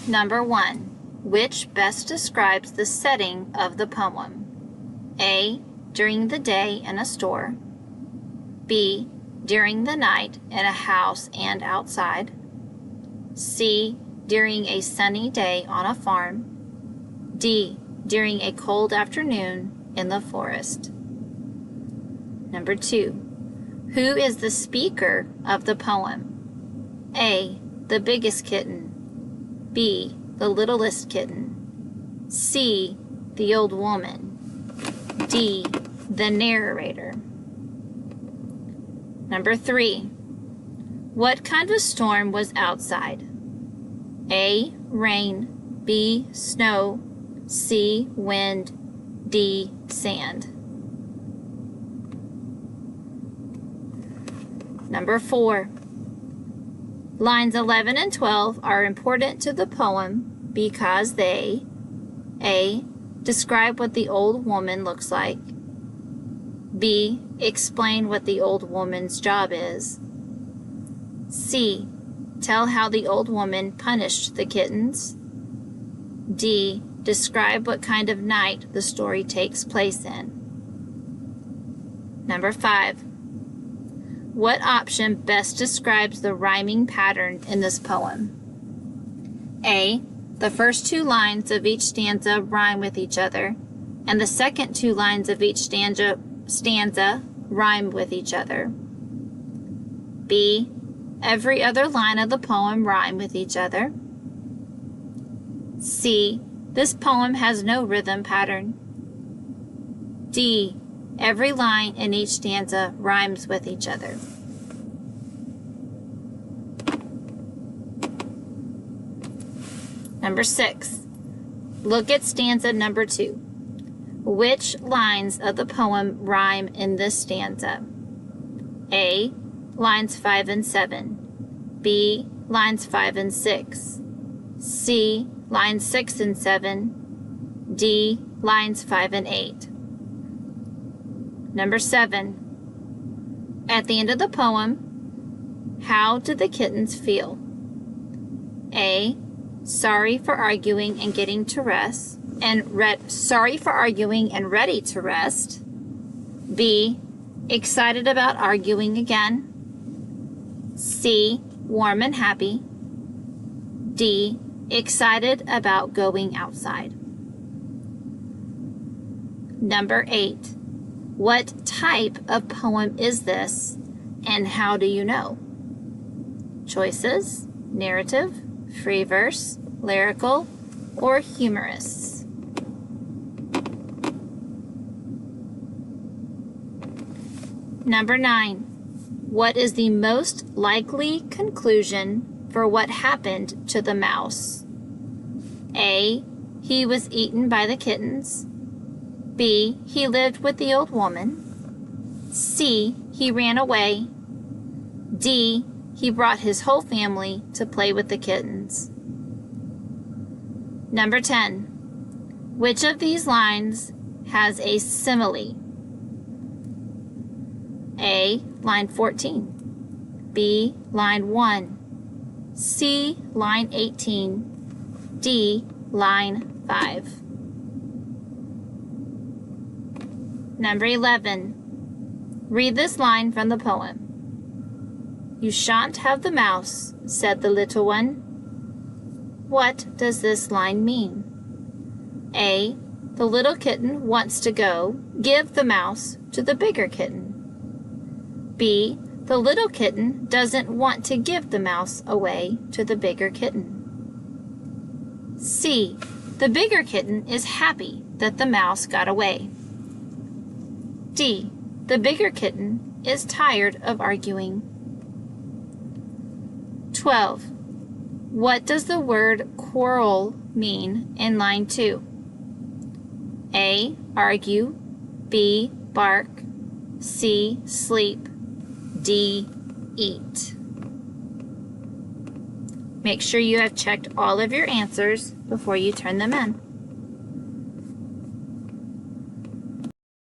Number 1. Which best describes the setting of the poem? A. During the day in a store. B. During the night in a house and outside. C. During a sunny day on a farm. D. During a cold afternoon in the forest. Number 2. Who is the speaker of the poem? A. The biggest kitten. B. The littlest kitten. C. The old woman. D. The narrator. Number 3. What kind of storm was outside? A. Rain. B. Snow. C. Wind. D. Sand. Number 4. Lines 11 and 12 are important to the poem because they: A. Describe what the old woman looks like. B. Explain what the old woman's job is. C. Tell how the old woman punished the kittens. D. Describe what kind of night the story takes place in. Number 5. What option best describes the rhyming pattern in this poem? A. The first 2 lines of each stanza rhyme with each other, and the second 2 lines of each stanza rhyme with each other. B. Every other line of the poem rhyme with each other. C. This poem has no rhythm pattern. D. Every line in each stanza rhymes with each other. Number 6. Look at stanza number 2. Which lines of the poem rhyme in this stanza? A. Lines 5 and 7. B. Lines 5 and 6. C. Lines 6 and 7. D. Lines 5 and 8. Number 7. At the end of the poem, how did the kittens feel? A. Sorry for arguing and getting to rest, sorry for arguing and ready to rest. B. Excited about arguing again. C. Warm and happy. D. Excited about going outside. Number 8. What type of poem is this, and how do you know? Choices: narrative, free verse, lyrical, or humorous. Number 9. What is the most likely conclusion for what happened to the mouse? A. He was eaten by the kittens. B. He lived with the old woman. C. He ran away. D. He brought his whole family to play with the kittens. Number 10. Which of these lines has a simile? A. Line 14. B. Line 1. C. Line 18. D. Line 5. Number 11. Read this line from the poem. You shan't have the mouse, said the little one. What does this line mean? A. The little kitten wants to go give the mouse to the bigger kitten. B. The little kitten doesn't want to give the mouse away to the bigger kitten. C. The bigger kitten is happy that the mouse got away. D. The bigger kitten is tired of arguing. 12. What does the word quarrel mean in line 2? A. Argue. B. Bark. C. Sleep. D. Eat. Make sure you have checked all of your answers before you turn them in.